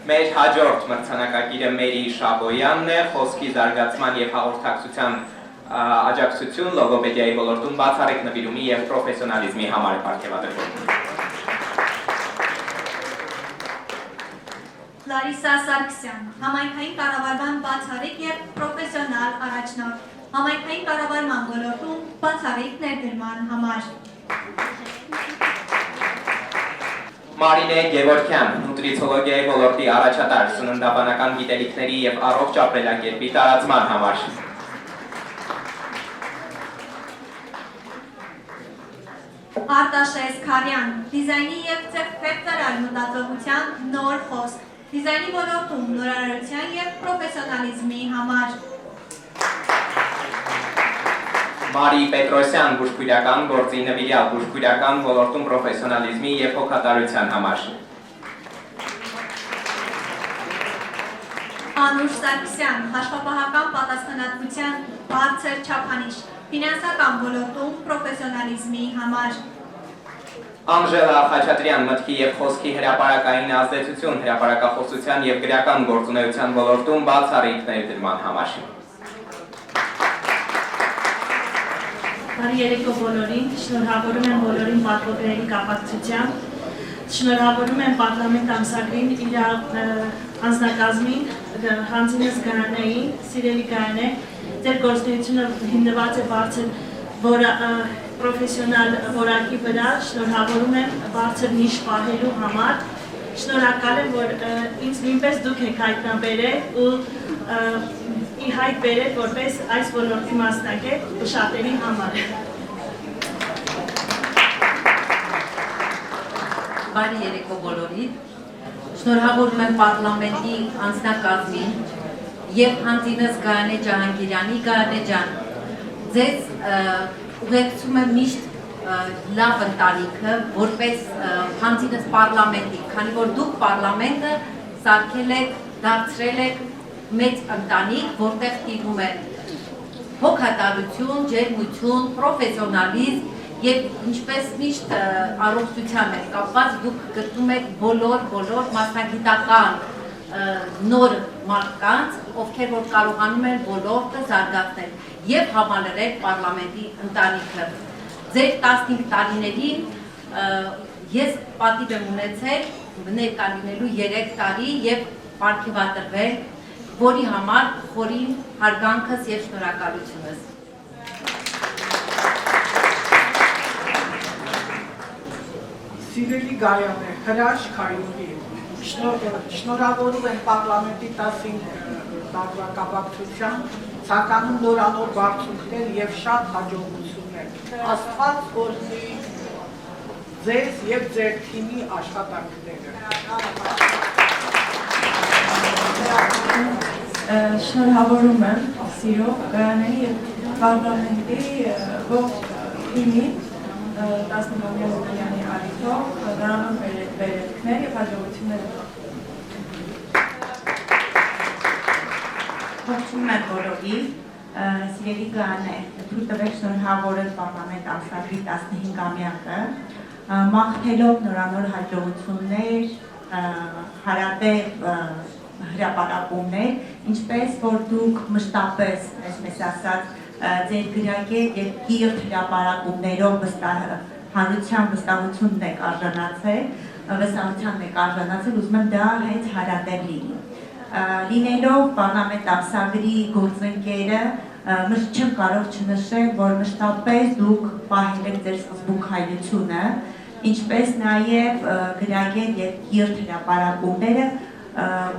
Մեր հաջորդ մրցանակակիրը Մերի Շաբոյանն է, խոսքի զարգացման և հաղորդակցության աջակցություն լոգոպեդիայի ոլորտում բացառիկ նվիրումի և պրոֆեսիոնալիզմի համար է պարգևատրվում։ Լարիսա Սարգսյան, համայնքային կառավարման բացառիկ և պրոֆեսիոնալ առաջնորդ, համայնքային կառավարման ոլորտում բացառիկ ներդրման համար։ Մարինե Գևորգյան, նուտրիցիոլոգիայի ոլորտի առաջատար, սննդաբանական գիտելիքների և առողջ ապրելակերպի տարածման համար։ Արտաշես Քարյան, դիզայնի և վեկտորալ մտածողության նոր խոսք, դիզայնի ոլորտում նորարարության և պրոֆեսիոնալիզմի համար։ Մարի Պետրոսյան, բուժքույրական գործի նվիրյալ, բուժքույրական ոլորտում պրոֆեսիոնալիզմի և հոգատարության համար։ Անուշ Սարգսյան, հաշվապահական պատասխանատվության բարձր չափանիշ, ֆինանսական ոլորտում պրոֆեսիոնալիզմի համար։ Անժելա Խաչատրյան, մտքի և խոսքի հրապարակային ազդեցություն, հրապարակախոսության և գրական գործունեության ոլորտում բացառիկ ներդրման համար։ Բարի երեկո բոլորին, շնորհավորում եմ բոլորին պատվոգրերի կապակցությամբ, շնորհավորում եմ Պարլամենտ ամսագրին իր անձնակազմին, հանձինս Գայանեին, սիրելի Գայանե, ձեր գործունեությունը հիմնված է բարձր պրոֆեսիոնալ որակի վրա, շնորհավորում եմ բարձր նիշ պահելու համար, շնորհակալ եմ, որ ինձ նույնպես դուք եք հայտնաբերել ու ի հայտ բերել որպես այս ոլորտի մասնակետ շատերի համար։ Բարի երեկո բոլորին, շնորհավորում եմ Պարլամենտի անձնակազմին և հանձինս Գայանե Ջահանգիրյանի, Գայանե ջան, ձեզ ուղեկցում եմ միշտ լավ ընտանիքը, որպես հանձինս Պարլամենտի, քանի որ դուք Պարլամենտը սարքել եք, դարձրել եք մեծ ընտանիք, որտեղ տիրում է հոգատարություն, ջերմություն, պրոֆեսիոնալիզմ և ինչպես միշտ առողջության հետ կապված դուք գտնում եք բոլոր մասնագիտական նոր մարդկանց, ովքեր որ կարողանում են ոլորտը զարգացնել և համալրել Պարլամենտի ընտանիքը։ Ձեր 15 տարիներին ես պատիվ եմ ունեցել ներկա լինելու 3 տարի և պարգևատրվել, որի համար խորին հարգանքս և շնորհակալությունս։ Սիրելի Գայանե, հրաշք հայրուհի, շնորհավորում եմ Պարլամենտի 15 տարվա կապակցությամբ, ցանկանում նորանոր բարձունքներ և շատ հաջողություններ։ Աստված օրհնի ձեզ և ձեր թիմի աշխատանքները։ Շնորհավորում եմ սիրով Գայանեի և Պարլամենտի ողջ թիմին 15-ամյա Լուկյանի առիթով նրանով վերելքներ և հաջողություններ։ Ողջունում եմ բոլորին, սիրելի Գայանե, թույլ տվեք շնորհավորել Պարլամենտ ամսագրի 15-ամյակը, մաղթելով նորանոր հաջողություններ, հարատև հրապարակումներ, ինչպես որ դուք մշտապես, այսպես ասած, ձեր գրագետ և կիրթ հրապարակումներով հանրության վստահությունն եք արժանացել, ուզում եմ դա հենց հարատև լինի։ Լինելով Պարլամենտ ամսագրի գործընկերը, չեմ կարող չնշել, որ մշտապես դուք պահել եք ձեր սկզբունքայնությունը, ինչպես նաև գրագետ և կիրթ հրապարակումները,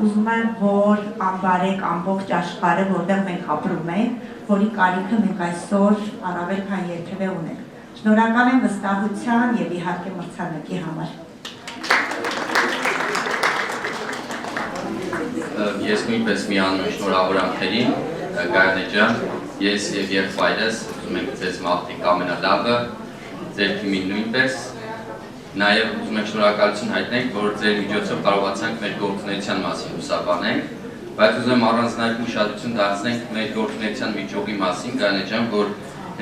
ուզում եմ, որ անվարեք ամբողջ աշխարհը, որտեղ մենք ապրում ենք, որի կարիքը մենք այսօր առավել քան երբևէ ունենք։ Շնորհակալ եմ վստահության և իհարկե մրցանակի համար։ Ես նույնպես միանում շնորհավորամ թերին, Գայանե ջան, ես և եղբայրս ուզում ենք ձեզ մաղթենք ամենալավը, ձեր թիմին նույնպես, նաև ուզում ենք շնորհակալություն հայտնենք, որ ձեր միջոցով կարողացանք մեր գործունեության մասին լուսաբանենք, բայց ուզում եմ առանձնայնքում ուշադրություն դարձնենք մեր գործունեության միջոցի մասին, Գայանե ջան, որ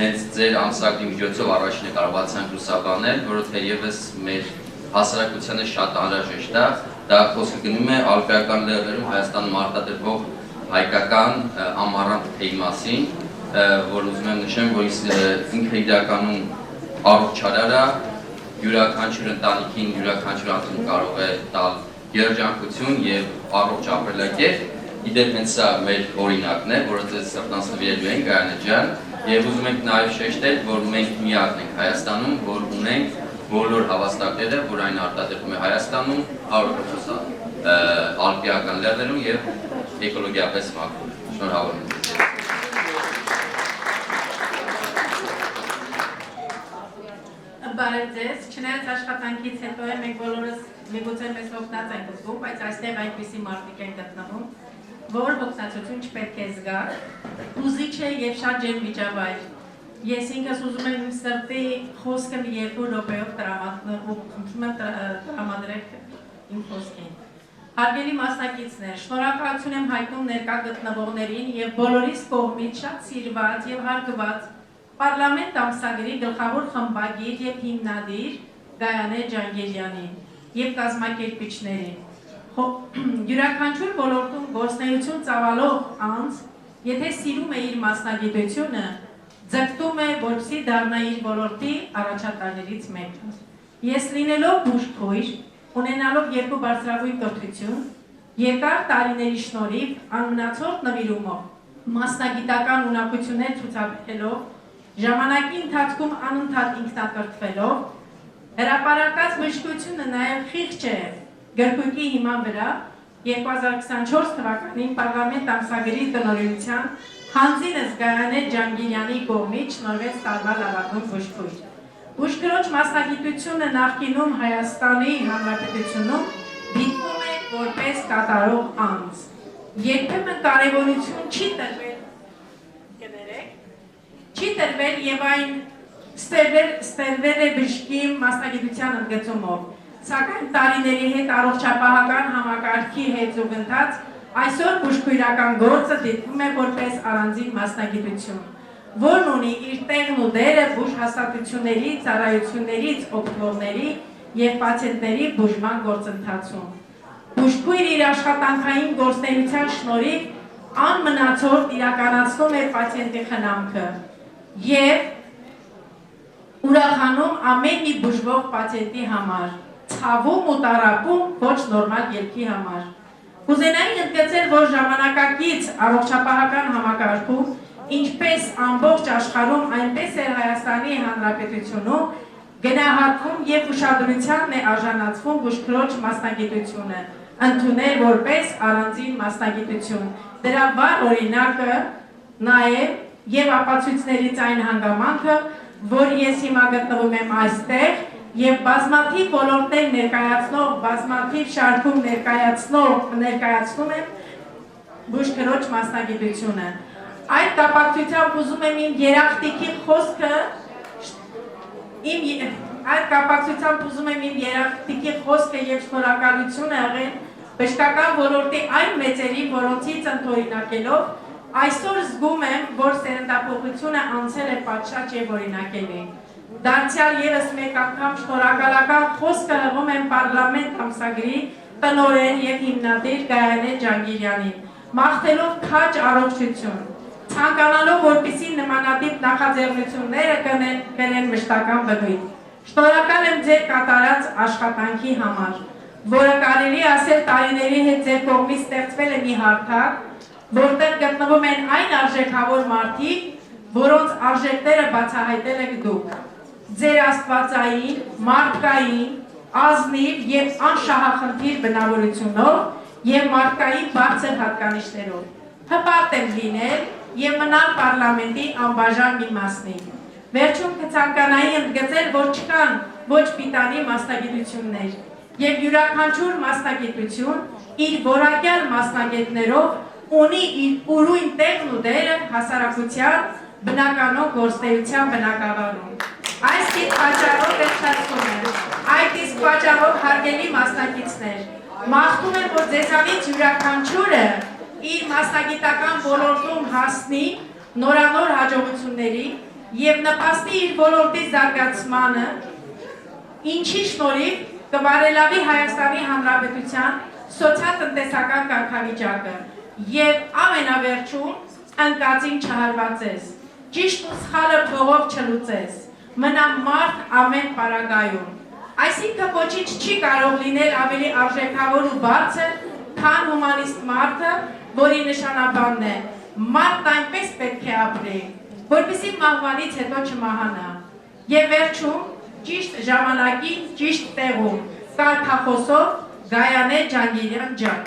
հենց ձեր ամսագրի միջոցով առաջինը կարողացանք լուսաբանել, որը թերևս մեր հասարակությանը շատ անհրաժեշտ է, Դա խոսքը գնում է ալպիական լեռներում Հայաստանում արտադրվող հայկական ամառանտ թեյի մասին, որ ուզում եմ նշեմ, որ ինքը իրականում առողջարար է, յուրաքանչյուր ընտանիքին, յուրաքանչյուր անդամ կարող է տալ երջանկություն եւ առողջ ապրելակերպ։ Իդեպ հենց սա մեր օրինակն է, որը ձեզ սրտանց նվիրելու ենք Գայանե ջան, եւ ուզում ենք նաեւ շեշտել, որ մենք միակն ենք Հայաստանում, որ ունենք բոլոր հավաստակները, որ այն արտադրվում է Հայաստանում, 100% ալպիական լեռներում եւ էկոլոգիապես մաքուր։ Շնորհավոր եմ։ Բարև ձեզ, չնայած աշխատանքից հետո մենք բոլորս միգուցե մեզ հոգնած ենք զգում, բայց այստեղ այդպիսի մարդիկ են գտնվում, որ հոգնածություն չպետք է զգա, հուզիչ է եւ շատ ջերմ միջավայր։ Ես ինքս ուզում եմ իմ սրտի խոսքը մի 2 րոպեով տրամադրեք իմ խոսքին։ Հարգելի մասնակիցներ, շնորհակալություն եմ հայտնում ներկա գտնվողներին եւ բոլորիս կողմից շատ սիրված եւ հարգված Պարլամենտ ամսագրի գլխավոր խմբագիր եւ հիմնադիր Գայանե Ջանգելյանին եւ կազմակերպիչներին։ Յուրաքանչյուր ոլորտում գործունեություն ծավալող անձ, եթե սիրում է իր մասնագիտությունը, ձգտում է, որպեսզի դառնա իր ոլորտի առաջատարներից մեկը։ Ես լինելով բուժքույր, ունենալով 2 բարձրագույն կրթություն, երկար տարիների շնորհիվ անմնացորդ նվիրումով, մասնագիտական ունակություններ ցուցաբերելով, ժամանակի ընթացքում անընդհատ ինքնակրթվելով, հրապարակած մշկությունը նաև խիղճ է գրքույկի հիման վրա 2024 թվականին Պարլամենտ ամսագրի տնօրինության հանձինս Գայանե Ջանգելյանի կողմից շնորհվեց տարվա լավագույն բուժքույր։ Բուժքրոջ մասնագիտությունը նախկինում Հայաստանի Հանրապետությունում դիտվում է որպես կատարող անձ։ Երբեմն կարևորություն չի տրվել եւ այն ստերվել է բժշկի մասնագիտության ընդգծումով, սակայն տարիների հետ առողջապահական համակարգի հետ զուգընթաց այսօր բուժքույրական գործը դիտվում է որպես առանձին մասնագիտություն, որն ունի իր տեղն ու դերը բուժհաստատությունների, ծառայություններից օգտվողների եւ պացիենտների բուժման գործընթացում։ Բուժքույրը իր աշխատանքային գործունեության շնորհիվ անմնացորդ իրականացնում է պացիենտի խնամքը եւ ուրախանում ամեն մի բուժվող պացիենտի համար, ցավում ու տարապում ոչ նորմալ ելքի համար։ Կուզենայի ընդգծել, որ ժամանակակից առողջապահական համակարգում, ինչպես ամբողջ աշխարհում, այնպես էլ Հայաստանի Հանրապետությունում գնահատվում եւ ուշադրությանն է արժանացվում բուժքրոջ մասնագիտությունը, ընդունել որպես առանձին մասնագիտություն։ Դրա վառ օրինակը նաեւ եւ ապացույցներից այն հանգամանքը, որ ես հիմա գտնվում եմ այստեղ եւ բազմաթիվ ոլորտներ ներկայացնող, բազմաթիվ շարքում ներկայացնում եմ բուժքրոջ մասնագիտությունը։ Այդ կապակցությամբ ուզում եմ իմ երախտիկի խոսքը եւ շնորհակալություն աղեն բժշկական ոլորտի այն մեծերին, որոնցից ընդօրինակելով այսօր զգում եմ, որ սերնդափոխությունը անցել է պատշաճ եւ օրինակելի։ Դարձյալ եւս մեկ անգամ շնորհակալական խոսքը հղում եմ Պարլամենտ ամսագրի տնօրեն եւ հիմնադիր Գայանե Ջանգելյանին, մաղթելով քաջ առողջություն, ցանկանալով որպեսզի նմանատիպ նախաձեռնությունները կրեն մշտական բնույթ։ Շնորհակալ եմ ձեր կատարած աշխատանքի համար, որը կարելի ասել տարիների հետ ձեր կողմից ստեղծվել է մի հարթակ, որտեղ գտնվում են այն արժեքավոր մարդիկ, որոնց արժեքները բացահայտել եք դուք։ Ձեր աստվածային, մարդկային, ազնիվ եւ անշահախնդիր բնավորությունով եւ մարդկային բարձր հատկանիշներով։ Հպարտ եմ լինել եւ մնալ պարլամենտի անբաժան մի մասնիկ։ Վերջում կցանկանայի ընդգծել, որ չկան ոչ պիտանի մասնագիտություններ եւ յուրաքանչյուր մասնագիտություն իր որակյալ մասնագետներով ունի իր ուրույն տեղն ու դերը հասարակության բնականոն գործունեության բնակավարում։ Այս իսկ պատճառով վերջացնում եմ։ Այդ իսկ պատճառով հարգելի մասնակիցներ, մաղթում եմ, որ ձեզանից յուրաքանչյուրը իր մասնագիտական ոլորտում հասնի նորանոր հաջողությունների եւ նպաստի իր ոլորտի զարգացմանը, ինչի շնորհիվ կբարելավի Հայաստանի Հանրապետության սոցիալ-տնտեսական կարգավիճակը եւ ամենավերջում ընկածին չհարվածես, ճիշտ ու սխալը փողով չլուծես, մնա մարդ ամեն պարագայում։ Այսինքն ոչինչ չի կարող լինել ավելի արժեքավոր ու բարձր, քան հումանիստ մարդը, որի նշանաբանն է, մարդն այնպես պետք է ապրի, որպեսզի մահվանից հետո չմահանա։ Եվ վերջում, ճիշտ ժամանակին, ճիշտ տեղում, կարգախոսով Գայանե Ջանգիրյան ջան։